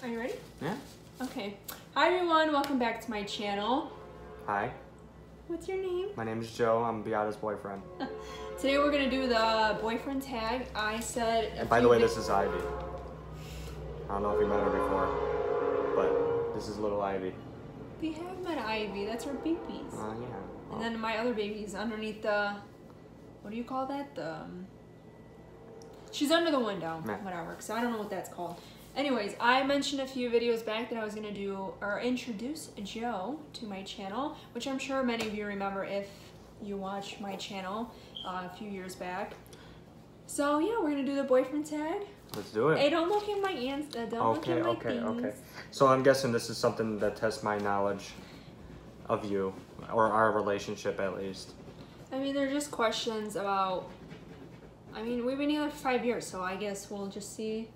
Are you ready? Yeah. Okay. Hi everyone, welcome back to my channel. Hi, What's your name? my name is Joe. I'm Beata's boyfriend. Today we're gonna do the boyfriend tag. I said. And by the way, this is Ivy. I don't know if you met her before, but this is little Ivy. We have met Ivy. That's her babies. Yeah. And then my other baby's underneath the. What do you call that? She's under the window. Yeah. Whatever. Because I don't know what that's called. Anyways, I mentioned a few videos back that I was gonna do or introduce Joe to my channel, which I'm sure many of you remember if you watch my channel a few years back. So yeah, we're gonna do the boyfriend tag. Let's do it. Hey, don't look at my ants. Don't look at my things. Okay. So I'm guessing this is something that tests my knowledge of you, or our relationship at least. I mean, they're just questions about. I mean, we've been together for 5 years, so I guess we'll just see.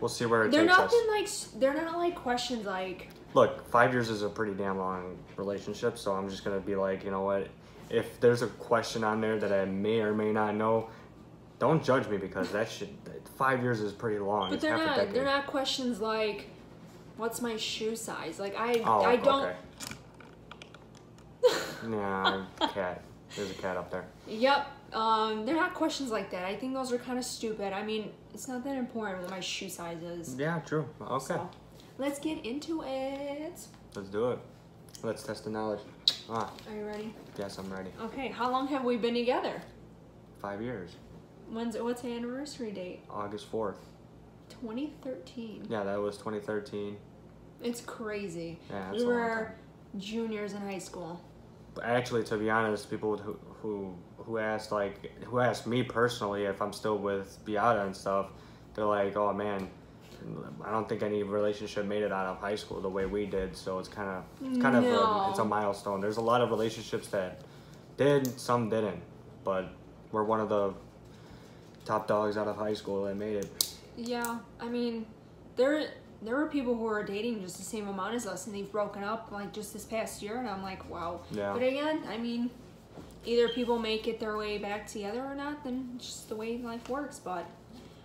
We'll see where it They're takes not us. they're not like questions like. Look, 5 years is a pretty damn long relationship, so I'm just gonna be like, you know what? If there's a question on there that I may or may not know, don't judge me because that shit. 5 years is pretty long. But It's they're half a not. decade. They're not questions like, "What's my shoe size?" Like I Oh, don't. Okay. Yeah, cat. There's a cat up there. Yep. They're not questions like that. I think those are kind of stupid. I mean, it's not that important what my shoe size is. Yeah, true. Okay. So, let's get into it. Let's do it. Let's test the knowledge. Ah, Are you ready? yes, I'm ready. Okay. How long have we been together? 5 years. What's the anniversary date? August 4th. 2013. Yeah, that was 2013. It's crazy. Yeah, We that's a long were time. juniors in high school. But actually, to be honest, people who asked me personally if I'm still with Beata and stuff, they're like, oh man, I don't think any relationship made it out of high school the way we did. So it's kind of No. it's a milestone. There's a lot of relationships that did, some didn't, but we're one of the top dogs out of high school that made it. Yeah, I mean, there were people who were dating just the same amount as us, and they've broken up like just this past year, and I'm like, wow. Yeah. But again, I mean, either people make it their way back together or not, then it's just the way life works. But,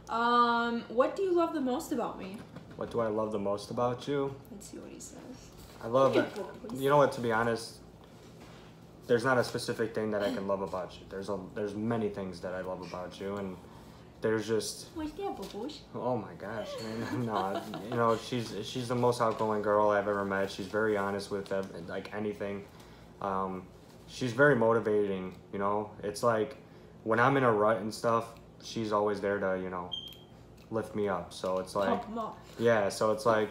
what do you love the most about me? What do I love the most about you? Let's see what he says. I love Give it. me a book, please. You know what? To be honest, there's not a specific thing that I can love about you. There's many things that I love about you, and there's just. What's that, Babush? Oh my gosh, man. No, you know, she's the most outgoing girl I've ever met. She's very honest with like anything. She's very motivating, you know. It's like when I'm in a rut and stuff, she's always there to, you know, lift me up. So it's like, Pump 'em up. yeah, so it's like,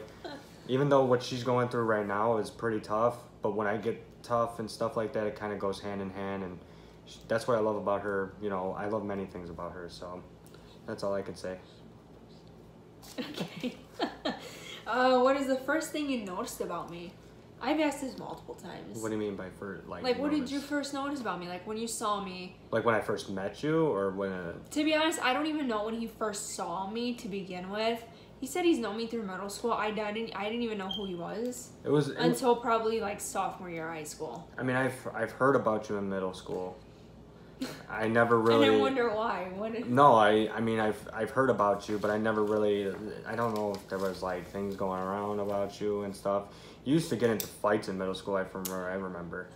even though what she's going through right now is pretty tough, but when I get tough and stuff like that, it kind of goes hand in hand, and that's what I love about her. You know, I love many things about her, so that's all I could say. Okay. What is the first thing you noticed about me? I've asked this multiple times. What do you mean by first? Like, what did you first notice about me? Like, when you saw me? Like when I first met you, or when? To be honest, I don't even know when he first saw me to begin with. He said he's known me through middle school. I didn't even know who he was until probably like sophomore year of high school. I mean, I've heard about you in middle school. I never really. And I wonder why. No, I mean I've heard about you, but I never really. I don't know if there was like things going around about you and stuff. You used to get into fights in middle school. I remember.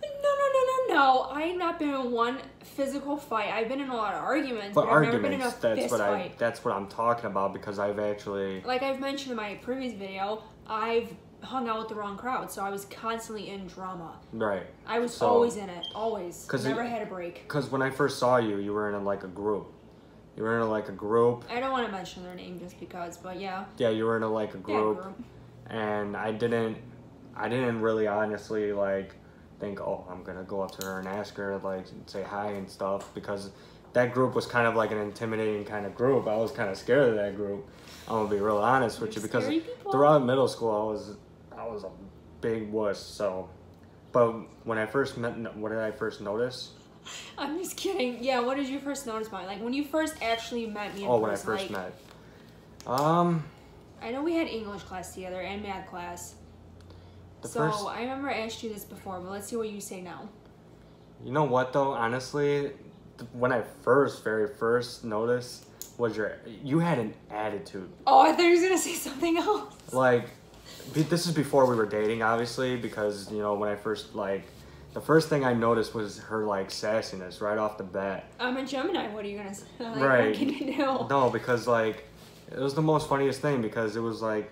No. I've not been in one physical fight. I've been in a lot of arguments, But I've never been in a arguments. fist fight. That's what I'm talking about because I've actually. Like I've mentioned in my previous video, I've hung out with the wrong crowd, so I was constantly in drama. Right. I was always in it, always. Never had a break. Because when I first saw you, you were in like a group. You were in like a group. I don't want to mention their name just because, but yeah. Yeah, you were in like a group. Yeah, group. And I didn't really honestly like think, oh, I'm gonna go up to her and ask her like say hi and stuff, because that group was kind of like an intimidating kind of group. I was kind of scared of that group. I'm gonna be real honest with you because Scary people? throughout middle school I was a big wuss. So, but when I first met, what did I first notice? I'm just kidding. Yeah, what did you first notice about me? Like when you first actually met me in Oh, when I person, first like, met. I know we had English class together and math class. I remember I asked you this before, but let's see what you say now. You know what though? Honestly, when I very first noticed was you had an attitude. Oh, I thought you were gonna say something else. Like, This is before we were dating, obviously, because you know when I first like, the first thing I noticed was her like sassiness right off the bat. I'm a Gemini. What are you gonna say? Like, Right. What can you do? No, because like it was the most funniest thing because it was like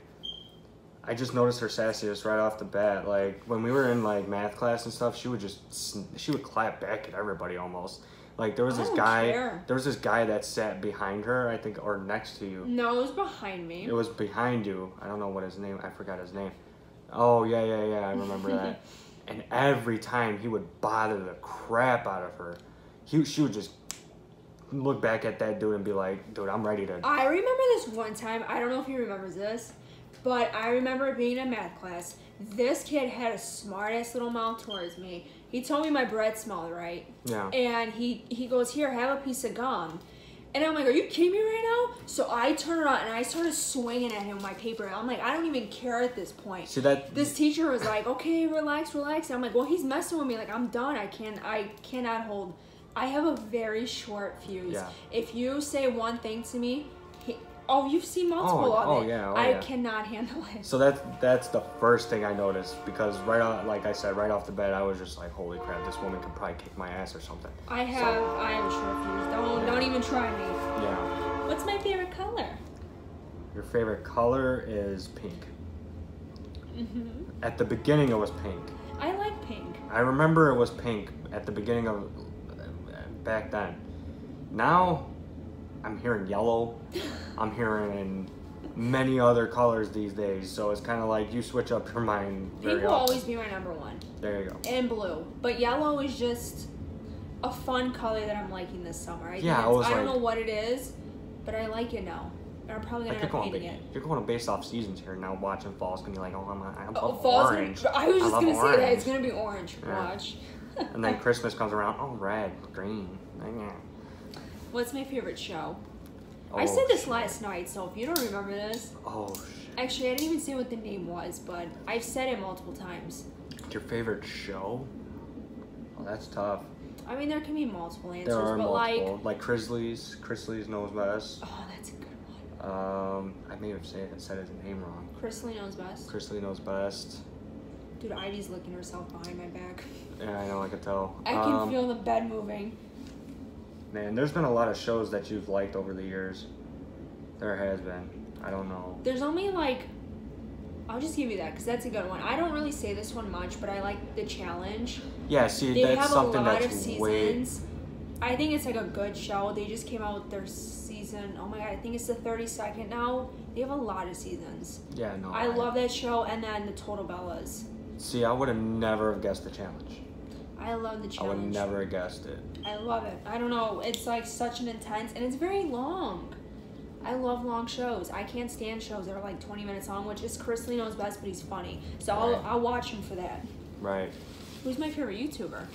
I just noticed her sassiness right off the bat. Like when we were in like math class and stuff, she would clap back at everybody almost. Like there was I this don't guy, care. there was this guy that sat behind her, I think, or next to you. No, it was behind me. It was behind you. I don't know what his name. I forgot his name. Oh yeah. I remember that. And every time he would bother the crap out of her, she would just look back at that dude and be like, "Dude, I'm ready to." I remember this one time. I don't know if he remembers this, but I remember being in math class. This kid had a smart ass little mouth towards me. He told me my breath smelled right. Yeah. And he goes, "Here, have a piece of gum." And I'm like, "Are you kidding me right now?" So I turned around and I started swinging at him with my paper. I'm like, I don't even care at this point. See that? This teacher was like, "Okay, relax." And I'm like, "Well, he's messing with me. Like, I'm done. I cannot hold. I have a very short fuse. Yeah. If you say one thing to me, you've seen multiple of it. I cannot handle it." So that's the first thing I noticed because right off, like I said, right off the bat, I was just like, "Holy crap, this woman could probably kick my ass or something." I have a short fuse. Don't even try me. Yeah. What's my favorite color? Your favorite color is pink. Mhm. At the beginning, it was pink. I like pink. I remember it was pink at the beginning of back then. Now, I'm hearing yellow. I'm hearing many other colors these days. So it's kind of like you switch up your mind very Pink will often. always be my number one. There you go. And blue. But yellow is just a fun color that I'm liking this summer. I don't know what it is, but I like it now. And I'm probably going to end up hating it. You're going based off seasons here now. Watching fall's going to be like, "Oh, I love Fall's orange." I was just going to say that. orange. It's going to be orange. Yeah. Watch. And then Christmas comes around. Oh, red, green. What's my favorite show? Oh, I said this last night, so if you don't remember this. Oh, shit. Actually, I didn't even say what the name was, but I've said it multiple times. Your favorite show? Oh, that's tough. I mean, there can be multiple answers, There are but multiple. Like Chrisley's. Chrisley's Knows Best. Oh, that's a good one. I may have said his name wrong. Chrisley Knows Best. Chrisley Knows Best. Dude, Ivy's licking herself behind my back. Yeah, I know, I could tell. I can feel the bed moving. Man, there's been a lot of shows that you've liked over the years. There has been. I don't know. There's only like, I'll just give you that because that's a good one. I don't really say this one much, but I like The Challenge. Yeah, see, They that's have something a lot that's of seasons. I think it's like a good show. They just came out with their season. Oh my god, I think it's the 32nd now. They have a lot of seasons. Yeah, no. I love that show, and then the Total Bellas. See, I would have never have guessed The Challenge. I love The I Challenge. would never have guessed it. I love it. I don't know. It's like such an intense, and it's very long. I love long shows. I can't stand shows that are like 20 minutes long, which is Chrisley Knows Best, but he's funny. So I'll watch him for that. Right. Who's my favorite YouTuber?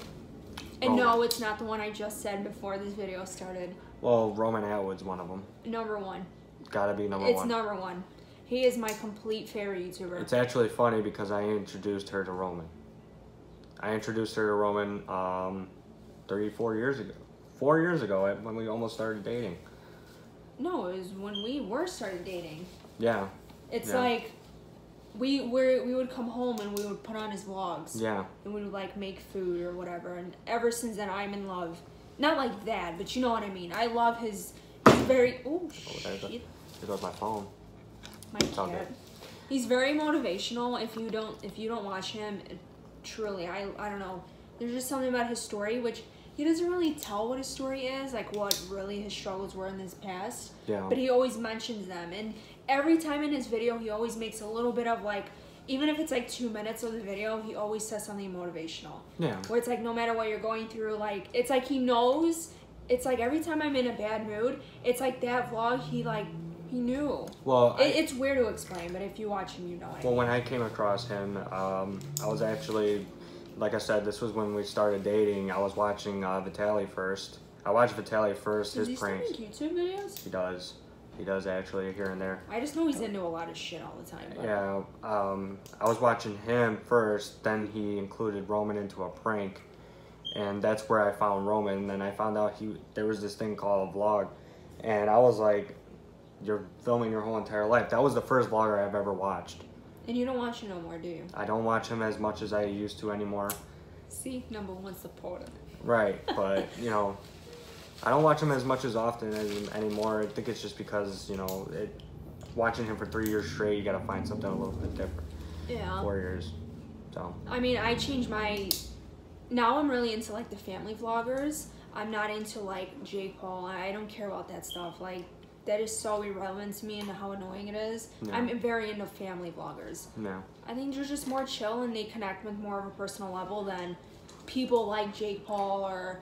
And no, it's not the one I just said before this video started. Well, Roman Atwood's one of them. Number one. Gotta be number one. It's number one. He is my complete favorite YouTuber. It's actually funny because I introduced her to Roman. I introduced her to Roman 34 years ago. 4 years ago when we almost started dating. No, it was when we started dating. Yeah. It's like we would come home and we would put on his vlogs. Yeah. And we would like make food or whatever. And ever since then, I'm in love. Not like that, but you know what I mean. I love his very. Oh shit! There goes my phone. My cat. He's very motivational. If you don't watch him, truly, I don't know. There's just something about his story which he doesn't really tell what his story is, like what really his struggles were in his past. Yeah. But he always mentions them, and every time in his video, he always makes a little bit of like, even if it's like 2 minutes of the video, he always says something motivational. Yeah. Where it's like no matter what you're going through, like it's like he knows. It's like every time I'm in a bad mood, it's like that vlog. He knew. Well, it's weird to explain, but if you watch him, you know it. Well, when I came across him, I was actually, like I said, this was when we started dating. I was watching Vitaly first. I watched Vitaly first, his pranks. Does he still make YouTube videos? He does. He does actually, here and there. I just know he's into a lot of shit all the time. But. Yeah, I was watching him first, then he included Roman into a prank. And that's where I found Roman, and then I found out there was this thing called a vlog. And I was like, you're filming your whole entire life. That was the first vlogger I've ever watched. And you don't watch it no more, do you? I don't watch him as much as I used to anymore. See, number one supporter. Right, but you know, I don't watch him as much as often as anymore. I think it's just because, you know, watching him for 3 years straight, you gotta find something a little bit different. Yeah. 4 years, so. I mean, I changed my. Now I'm really into like the family vloggers. I'm not into like Jake Paul. I don't care about that stuff. Like, that is so irrelevant to me and how annoying it is. Yeah. I'm very into family vloggers. Yeah. I think they're just more chill and they connect with more of a personal level than people like Jake Paul or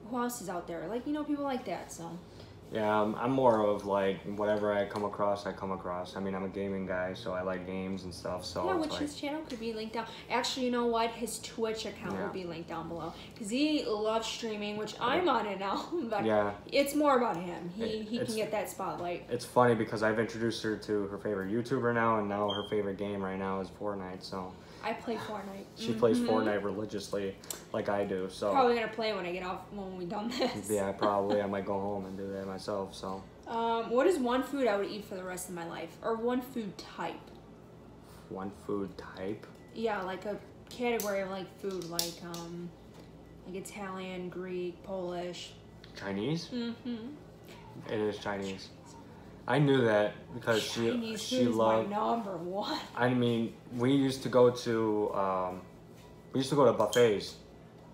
who else is out there? Like, you know, people like that, so. Yeah, I'm more of like whatever I come across, I come across. I mean, I'm a gaming guy, so I like games and stuff. So Yeah, it's which like, his channel could be linked down. Actually, you know what? His Twitch account will be linked down below because he loves streaming, which I'm on it now. But yeah, it's more about him. He It's- can get that spotlight. it's funny because I've introduced her to her favorite YouTuber now, and now her favorite game right now is Fortnite. So I play Fortnite. she plays Fortnite religiously, like I do. So Probably gonna play when I get off when we done this. yeah, probably I might go home and do that myself. So What is one food I would eat for the rest of my life, or one food type? one food type. Yeah, like a category of like food, like Italian, Greek, Polish. Chinese. Mm-hmm. It is Chinese. I knew that because Chinese she food is loved. my number one. I mean, we used to go to buffets.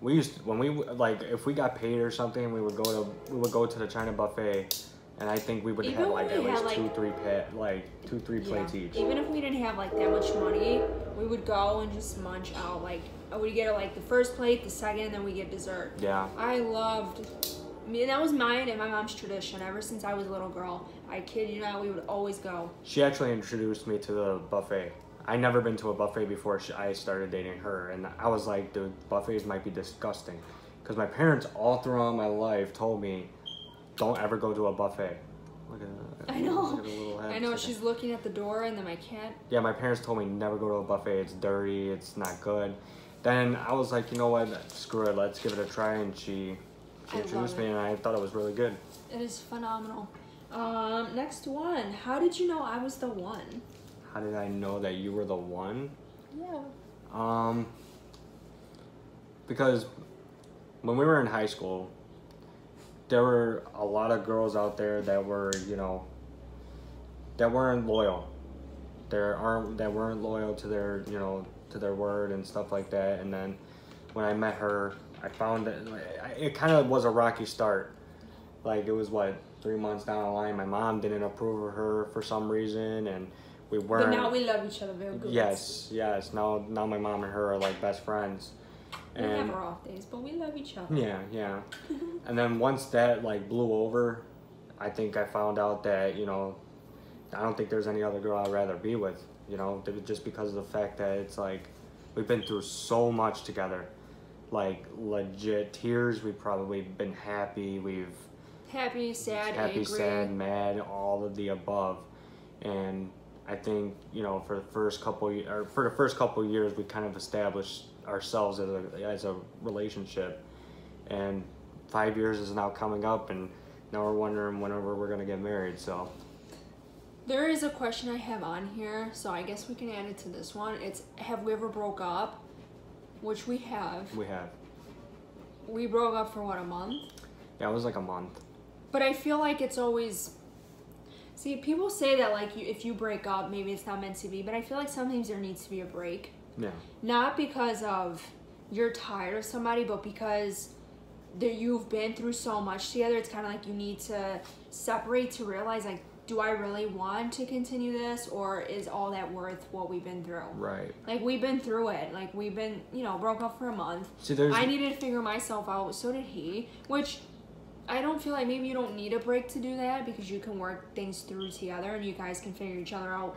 We used to, when we like if we got paid or something, we would go to the China buffet, and I think we would Even have when like at we had, least like- two, three plates each. Even if we didn't have like that much money, we would go and just munch out. Like we get like the first plate, the second, and then we get dessert. Yeah. I loved. I mean, that was mine and my mom's tradition ever since I was a little girl. I kid you not, we would always go. She actually introduced me to the buffet. I never been to a buffet before I started dating her, and I was like, dude, buffets might be disgusting, because my parents all throughout my life told me, don't ever go to a buffet. Look at I know. look at her little head. I know. She's looking at the door, and then my cat. Yeah, my parents told me never go to a buffet. It's dirty. It's not good. Then I was like, you know what? Screw it. Let's give it a try. And she I introduced love me, it. and I thought it was really good. It is phenomenal. Next one. How did you know I was the one? How did I know that you were the one? Yeah. Because when we were in high school, there were a lot of girls out there that were, you know, that weren't loyal. That weren't loyal to their, you know, to their word and stuff like that. And then when I met her, I found that it kind of was a rocky start. Like, it was 3 months down the line, my mom didn't approve of her for some reason, and we weren't. But now we love each other very good. Yes. Now my mom and her are like best friends. We have our off days, but we love each other. Yeah. And then once that blew over, I think I found out that, you know, I don't think there's any other girl I'd rather be with, you know, just because of the fact that it's like we've been through so much together. Like, legit tears, we've probably been happy, we've Happy, sad, angry. sad, mad, all of the above. And I think, you know, for the first couple years, we kind of established ourselves as a relationship, and 5 years is now coming up, and now we're wondering whenever we're gonna get married. So There is a question I have on here, so I guess we can add it to this one. It's, have we ever broke up? Which we have. we have. We broke up for what, a month? Yeah, it was like a month. But I feel like it's always. See, people say that like if you break up, maybe it's not meant to be. But I feel like sometimes there needs to be a break. Yeah. Not because of you're tired of somebody, but because you've been through so much together. It's kind of like you need to separate to realize, like, do I really want to continue this, or is all that worth what we've been through? Right. Like, we've been through it. Like, we've been, you know, broke up for a month. See, there's. I needed to figure myself out. So did he. Which I don't feel like maybe you don't need a break to do that, because you can work things through together and you guys can figure each other out,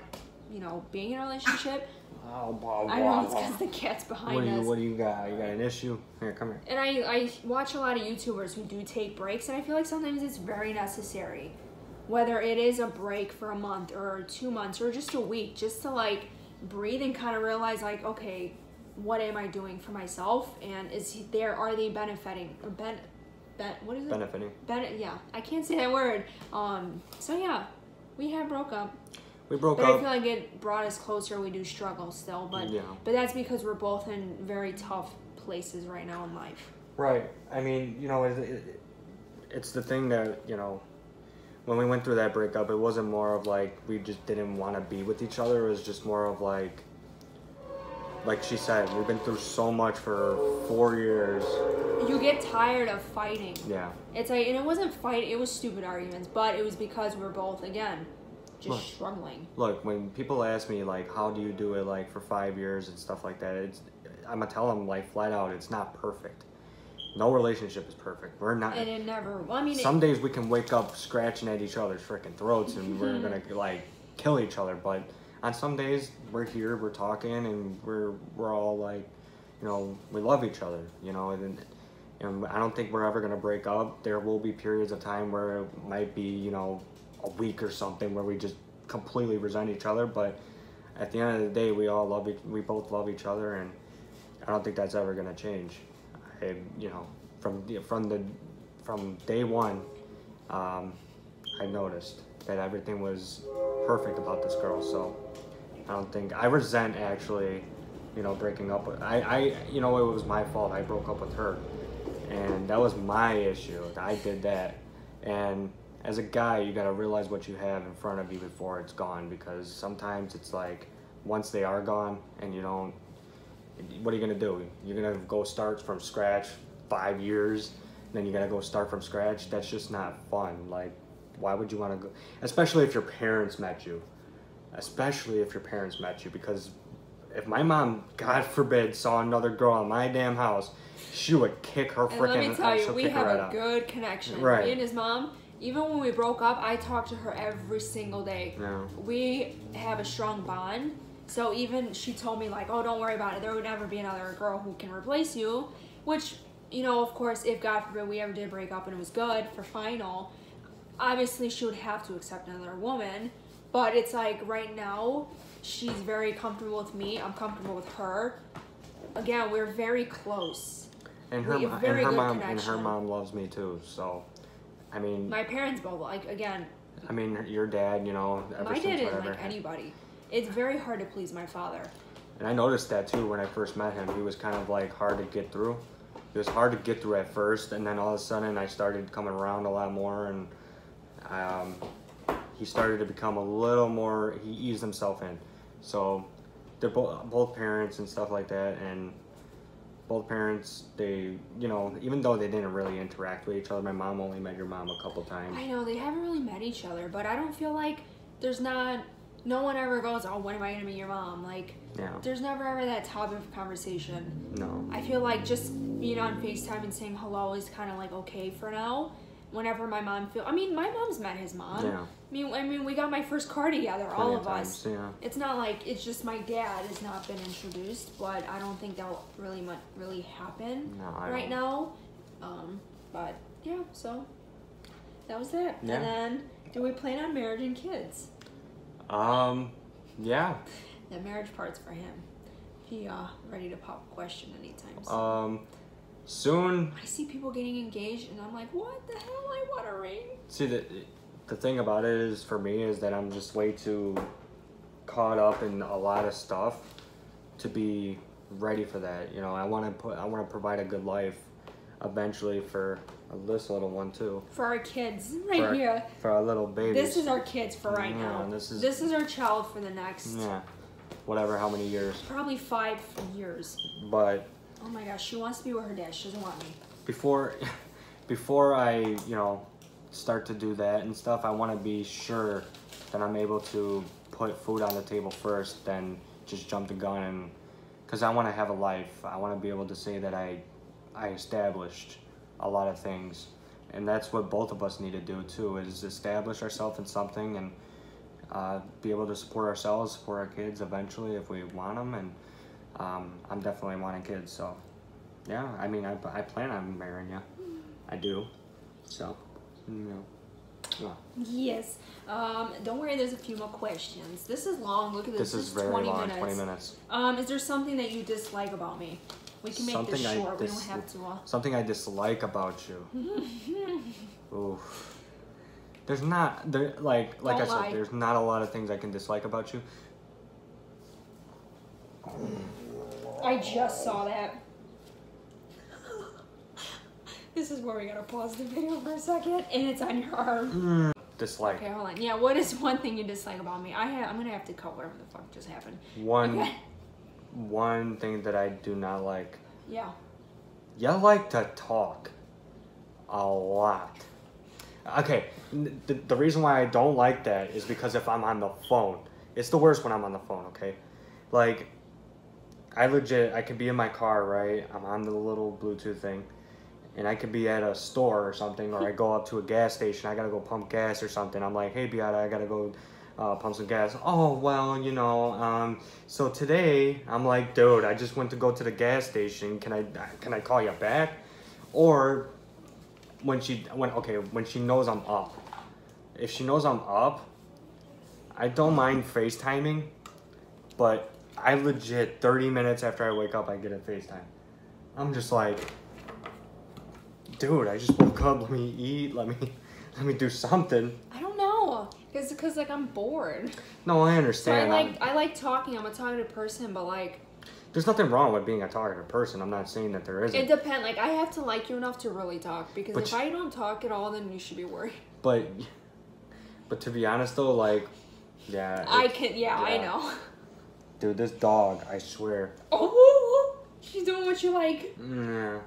you know, being in a relationship. I know it's because the cat's behind us. What do you got? You got an issue? Here, come here. And I watch a lot of YouTubers who do take breaks, and I feel like sometimes it's very necessary. Whether it is a break for a month or 2 months or just a week, just to like breathe and kind of realize, like, okay, what am I doing for myself? And are they benefiting or what is it? Benefiting. Yeah, I can't say that word. So yeah, we have broke up. We broke but up. I feel like it brought us closer. We do struggle still, but Yeah. but that's because we're both in very tough places right now in life. Right. I mean, you know, it's the thing that, you know, when we went through that breakup, it wasn't more of like we just didn't want to be with each other. It was just more of like she said, we've been through so much for 4 years. You get tired of fighting. Yeah. It's like, and it wasn't fight, it was stupid arguments, but it was because we're both, again, just Look. struggling. Look, when people ask me like, how do you do it like for 5 years and stuff like that, I'm gonna tell them like flat out, it's not perfect. No relationship is perfect. We're not. And it never, well, I mean, Some days we can wake up scratching at each other's freaking throats and we're gonna like kill each other. But on some days we're here, we're talking, and we're all like, you know, we love each other. You know, and I don't think we're ever gonna break up. There will be periods of time where it might be, you know, a week or something where we just completely resent each other. But at the end of the day, we both love each other, and I don't think that's ever gonna change. You know, from day one, I noticed that everything was perfect about this girl. So I don't think I resent actually, you know, breaking up with. You know, it was my fault. I broke up with her, and that was my issue. I did that, and as a guy, you gotta realize what you have in front of you before it's gone, because sometimes it's like once they are gone and you don't. What are you gonna do? You're gonna go start from scratch 5 years, then you gotta go start from scratch. That's just not fun. Like, why would you want to go? Especially if your parents met you. Because if my mom, God forbid, saw another girl in my damn house, she would kick her freaking. And let me tell you, we have a good connection. Right. Me and his mom. Even when we broke up, I talked to her every single day. Yeah. We have a strong bond. So even she told me like, oh, don't worry about it. There would never be another girl who can replace you. Which, you know, of course, if God forbid we ever did break up and it was good for final, obviously she would have to accept another woman. But it's like right now, she's very comfortable with me. I'm comfortable with her. Again, we're very close. And her mom loves me too. So, I mean, my parents both like, again. I mean, your dad, you know, my dad didn't like anybody. It's very hard to please my father. And I noticed that too when I first met him. He was kind of like hard to get through. It was hard to get through at first, and then all of a sudden I started coming around a lot more, and he started to become a little more, he eased himself in. So they're both parents and stuff like that, and both parents, they, you know, even though they didn't really interact with each other, my mom only met your mom a couple times. I know, they haven't really met each other, but I don't feel like no one ever goes, oh, when am I gonna meet your mom? Like, yeah. There's never ever that topic of conversation. No. I feel like just being on FaceTime and saying hello is kind of like okay for now. Whenever my mom my mom's met his mom. Yeah. I mean, we got my first car together, all of us. Yeah. It's not like it's just my dad has not been introduced, but I don't think that'll really happen right now. But yeah, so that was that. Yeah. And then, do we plan on marriage and kids? Yeah. The marriage part's for him. He ready to pop a question anytime soon. Soon. I see people getting engaged, and I'm like, what the hell? I want a ring. See, the thing about it is, for me, is that I'm just way too caught up in a lot of stuff to be ready for that. You know, I want to provide a good life eventually for this little one too. For our kids, here. For our little babies. This is our kids for right now. This is our child for the next. Yeah. Whatever, how many years? Probably 5 years. But. Oh my gosh, she wants to be with her dad. She doesn't want me. Before I, you know, start to do that and stuff, I want to be sure that I'm able to put food on the table first, then just jump the gun, and because I want to have a life. I want to be able to say that I established a lot of things, and that's what both of us need to do too, is establish ourselves in something and be able to support ourselves, support our kids eventually if we want them, and I'm definitely wanting kids, so yeah, I mean, I plan on marrying you. I do, so, you know. Yeah. Yes. Don't worry, there's a few more questions. This is long. Look at this. This is very 20 long, minutes. 20 minutes. Is there something that you dislike about me? We can make this short. We don't have to. Something I dislike about you. Oof. There's not there like I Don't said, lie. there's not a lot of things I can dislike about you. I just saw that. This is where we gotta pause the video for a second, and it's on your arm. Dislike. Okay, hold on. Yeah, what is one thing you dislike about me? I'm gonna have to cut whatever the fuck just happened. Okay. One thing that I do not like. Yeah. You like to talk a lot. Okay, the reason why I don't like that is because if I'm on the phone, it's the worst when I'm on the phone, okay? Like, I could be in my car, right? I'm on the little Bluetooth thing, and I could be at a store or something, or I go up to a gas station, I gotta go pump gas or something. I'm like, hey, Beata, I gotta go pump some gas. Oh, well, you know, so today, I'm like, dude, I just went to go to the gas station. Can I call you back? Or when she knows I'm up. If she knows I'm up, I don't mind FaceTiming, but I legit 30 minutes after I wake up, I get a FaceTime. I'm just like, dude, I just woke up. Let me eat. Let me do something. I don't know, cause like I'm bored. No, I So understand. I like talking. I'm a talkative person, but like There's nothing wrong with being a talkative person. I'm not saying that there isn't. it depends. Like I have to like you enough to really talk, because But if I don't talk at all, then you should be worried. But to be honest though, like, yeah. I know. Dude, this dog, I swear. Oh, she's doing what you like. Yeah.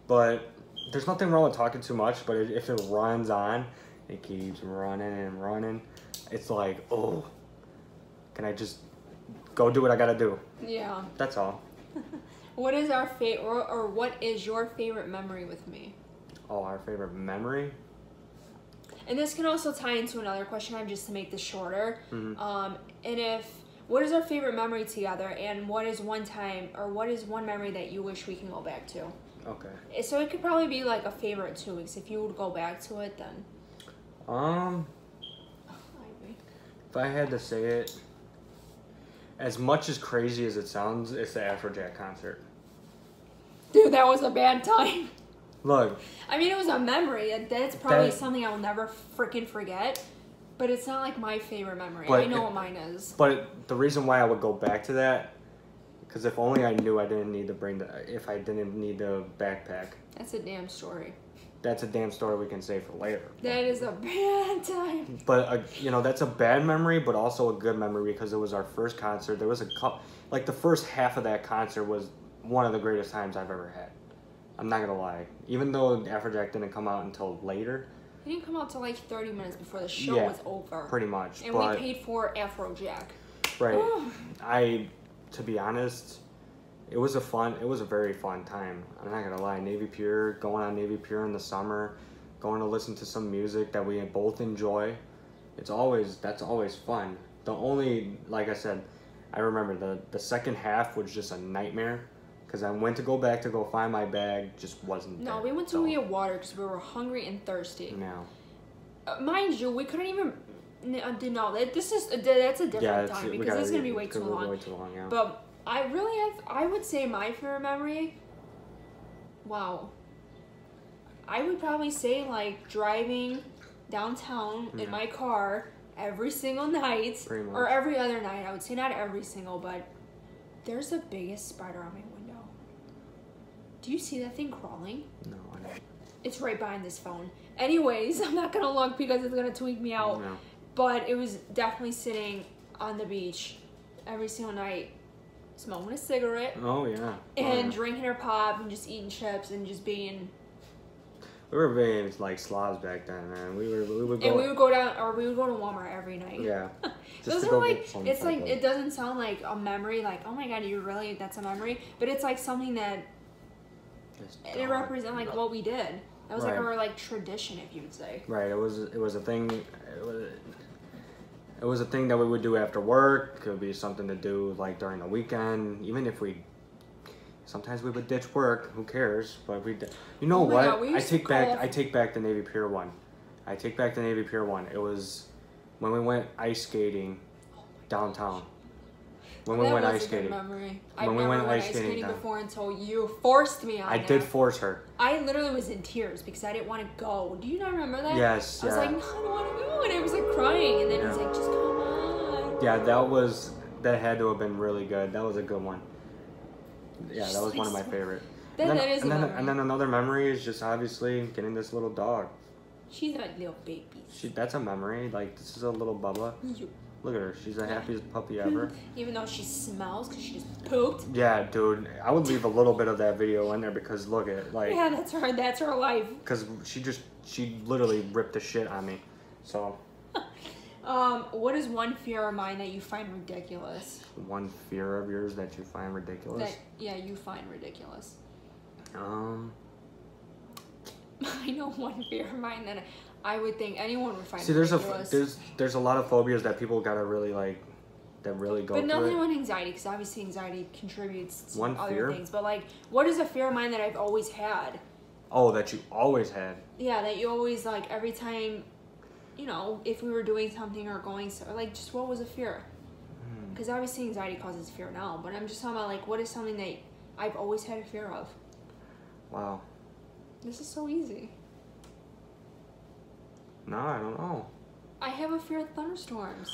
But there's nothing wrong with talking too much, but if it runs on, it keeps running and running. It's like, oh, can I just go do what I gotta do? Yeah. That's all. What is our favorite, or what is your favorite memory with me? Oh, our favorite memory? And this can also tie into another question I have, just to make this shorter. Mm-hmm. What is our favorite memory together, and what is one memory that you wish we can go back to? Okay. So it could probably be like a favorite 2 weeks. If you would go back to it, then. I agree. If I had to say it, as much as crazy as it sounds, it's the Afrojack concert. Dude, that was a bad time. Look. I mean, it was a memory. That's probably something I will never freaking forget. But it's not like my favorite memory. I know what mine is. But the reason why I would go back to that, because if only I knew I didn't need to if I didn't need the backpack. That's a damn story. That's a damn story we can save for later. That is a bad time. But, that's a bad memory, but also a good memory because it was our first concert. There was the first half of that concert was one of the greatest times I've ever had. I'm not going to lie. Even though Afrojack didn't come out until later. He didn't come out till like 30 minutes before the show was over. Pretty much. And we paid for Afrojack. Right. To be honest, it was a very fun time. I'm not gonna lie. Navy Pier, going on Navy Pier in the summer, going to listen to some music that we both enjoy. That's always fun. The only, like I said, I remember the second half was just a nightmare because I went to go back to go find my bag, just wasn't there. No, we went to get water because we were hungry and thirsty. No. Mind you, we couldn't even. That's a different time because it's gonna be way too long. Yeah. But I would say my favorite memory. Wow. I would probably say like driving downtown in my car every single night, or every other night. I would say not every single, but there's the biggest spider on my window. Do you see that thing crawling? No, I don't. It's right behind this phone. Anyways, I'm not gonna look because it's gonna tweak me out. No. But it was definitely sitting on the beach every single night, smoking a cigarette. Oh yeah. And drinking her pop and just eating chips and just being. We were being like slobs back then, man. We would go. And we would go to Walmart every night. Yeah. Those are like, it's like, it doesn't sound like a memory, like, oh my god, that's a memory, but it's like something that it represents like what we did. That was like our like tradition, if you would say. Right. It was a thing. It was a thing that we would do after work. It could be something to do like during the weekend. Even if sometimes we would ditch work. Who cares? But you know what? God, I take back the Navy Pier one. I take back the Navy Pier one. It was when we went ice skating downtown. When we That went was ice a good skating. memory. When I've we never went went ice ice skating skating down. before until you forced me on I it. did force her. I literally was in tears because I didn't want to go. Do you not remember that? Yes, I was yeah. like, no, I don't want to go. And I was like crying. And then he's Yeah. like, just come on. Yeah, that had to have been really good. That was a good one. Yeah, that was one of my favorite. That is a memory. And then another memory is just obviously getting this little dog. She's a little baby. That's a memory. Like, this is a little Bubba. Look at her. She's the happiest puppy ever. Even though she smells because she just pooped. Yeah, dude. I would leave a little bit of that video in there because look at like. Yeah, that's her. That's her life. Because she literally ripped the shit on me. So. What is one fear of mine that you find ridiculous? One fear of yours that you find ridiculous? You find ridiculous. I know one fear of mine that I would think anyone would find ridiculous. There's a lot of phobias that people gotta really like, that really go through. But nothing with anxiety, because obviously anxiety contributes to other things. But like, what is a fear of mine that I've always had? Oh, that you always had. Yeah, that you always like every time, you know, if we were doing something or going so, like, just what was a fear? Because obviously anxiety causes fear now, but I'm just talking about like, what is something that I've always had a fear of? Wow. This is so easy. No, I don't know. I have a fear of thunderstorms.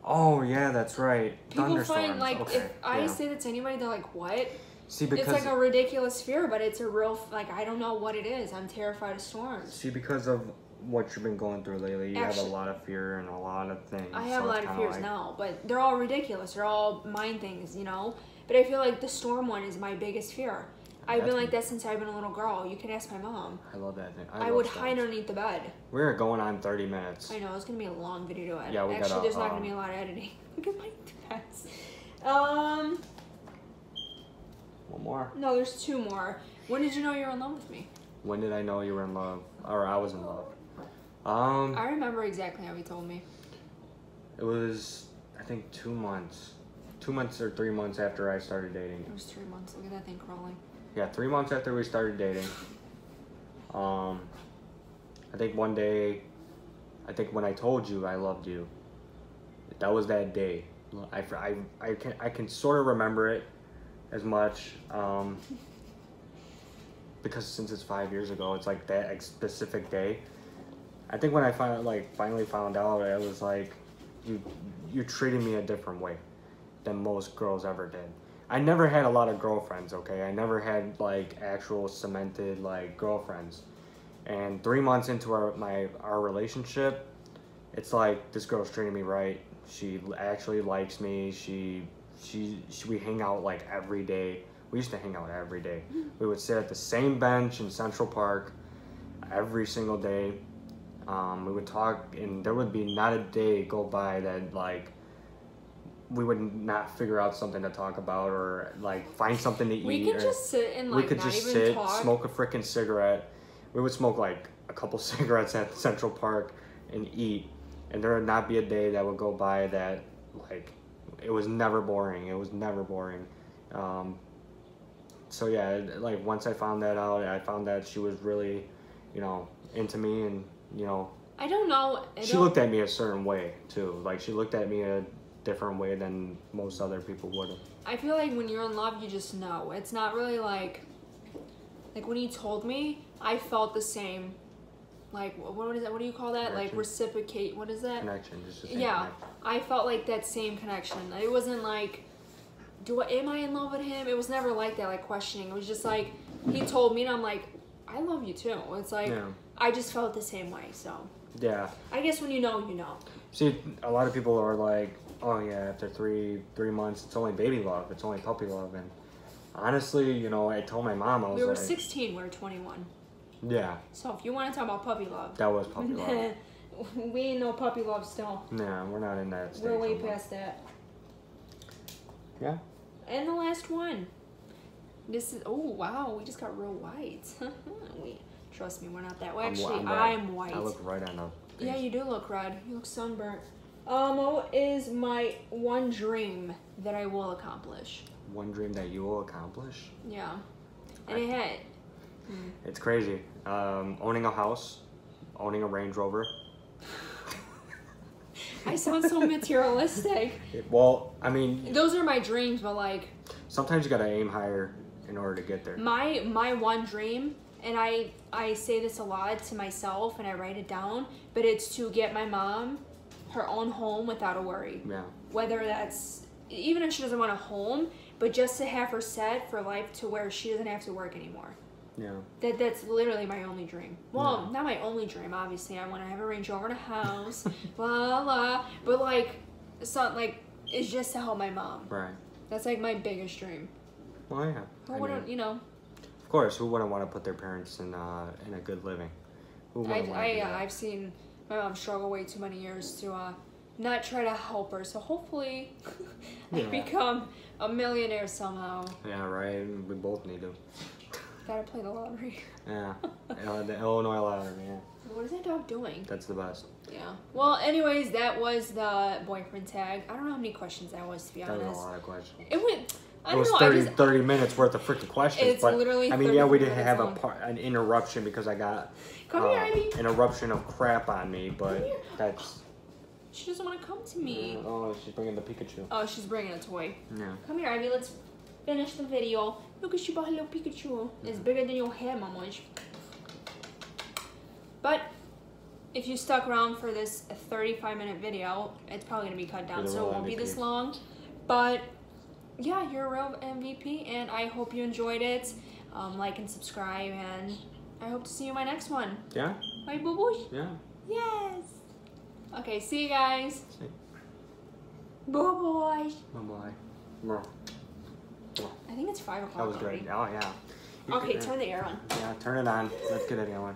Oh yeah, that's right. People find like, if I say that to anybody, they're like, "What?" See, because it's like a ridiculous fear, but it's a real like I don't know what it is. I'm terrified of storms. See, because of what you've been going through lately, you have a lot of fear and a lot of things. I have a lot of fears now, but they're all ridiculous. They're all mind things, you know. But I feel like the storm one is my biggest fear. I've been like that since I've been a little girl. You can ask my mom. I love that thing. I would hide underneath the bed. We're going on 30 minutes. I know, it's going to be a long video to edit. Yeah, Actually, there's not going to be a lot of editing. Look at my dress. One more. No, there's two more. When did you know you were in love with me? When did I know you were in love? Or I was in love? I remember exactly how he told me. It was, I think, 2 months. 2 months or 3 months after I started dating. It was 3 months. Look at that thing crawling. Yeah, 3 months after we started dating. I think one day, I think when I told you I loved you, that was that day. I can sort of remember it as much, because since it's 5 years ago, it's like that specific day. I think when I finally found out, it was like, you treated me a different way than most girls ever did. I never had a lot of girlfriends, okay? I never had like actual cemented like girlfriends. And 3 months into our relationship, it's like this girl's treating me right. She actually likes me. We hang out like every day. We used to hang out every day. We would sit at the same bench in Central Park every single day. We would talk, and there would be not a day go by that like we would not figure out something to talk about or like find something to eat. We could just sit and like we could not just even sit, talk. smoke a freaking cigarette. We would smoke like a couple cigarettes at Central Park and eat, and there would not be a day that would go by that like it was never boring. It was never boring. So yeah, like once I found that out, I found that she was really, you know, into me, and you know, I don't know. She looked at me a certain way too. Like she looked at me a different way than most other people would have. I feel like when you're in love, you just know. It's not really like when he told me, I felt the same. Like what is that? What do you call that? Connection. Like reciprocate. What is that? Connection. Just the same yeah, connection. I felt like that same connection. It wasn't like, am I in love with him? It was never like that, like questioning. It was just like he told me, and I'm like, I love you too. It's like I just felt the same way. So yeah, I guess when you know, you know. See, a lot of people are like, oh yeah, after three months, it's only baby love. It's only puppy love. And honestly, you know, I told my mom, I was we were like, 16, we were 21. Yeah. So if you want to talk about puppy love, that was puppy love. We ain't no puppy love still. Nah, we're not in that stage. We're way past that. Yeah. And the last one. This is, oh wow, we just got real white. Trust me, we're not that way. Actually, I'm white. I look right on the Yeah, you do look red. You look sunburnt. What is my one dream that I will accomplish? One dream that you will accomplish? Yeah. And it had. It's crazy. Owning a house, owning a Range Rover. I I sound so materialistic. Well, I mean, Those are my dreams, but like sometimes you gotta aim higher in order to get there. my one dream, and I say this a lot to myself and I write it down, but it's to get my mom her own home without a worry. Yeah. Whether that's, even if she doesn't want a home, but just to have her set for life to where she doesn't have to work anymore. Yeah. That's literally my only dream. Well, not my only dream, obviously. I want to have a Range Rover and a house, blah, blah. But, like, it's just to help my mom. Right. That's, like, my biggest dream. Well, yeah. Who wouldn't, you know. Of course, who wouldn't want to put their parents in a good living? Who wouldn't want to do that? I've seen my mom struggle way too many years to not try to help her. So, hopefully, I become a millionaire somehow. Yeah, right. We both need to. Gotta play the lottery. Yeah. The Illinois lottery, yeah. What is that dog doing? That's the best. Yeah. Well, anyways, that was the boyfriend tag. I don't know how many questions that was, to be honest. That was a lot of questions. It went. It was 30 minutes worth of freaking questions. It's but, literally I mean, yeah, we did 30 have minutes an interruption because I got Come here, Ivy. an eruption of crap on me, but that's... She doesn't want to come to me. Oh, she's bringing the Pikachu. Oh, she's bringing a toy. Yeah. Come here, Ivy. Let's finish the video. Look at you, bought a little Pikachu. It's bigger than your head, Mamush. But if you stuck around for this 35-minute video, it's probably going to be cut down, so it won't be this long. But yeah, you're a real MVP, and I hope you enjoyed it. Like and subscribe, and I hope to see you in my next one. Yeah? Right, boo-boosh? Yeah. Yes. Okay, see you guys. See. Boo-boosh. Bye-bye. I think it's 5 o'clock That was already. good. Oh, yeah. Okay, turn the air on. Yeah, turn it on. Let's get it going.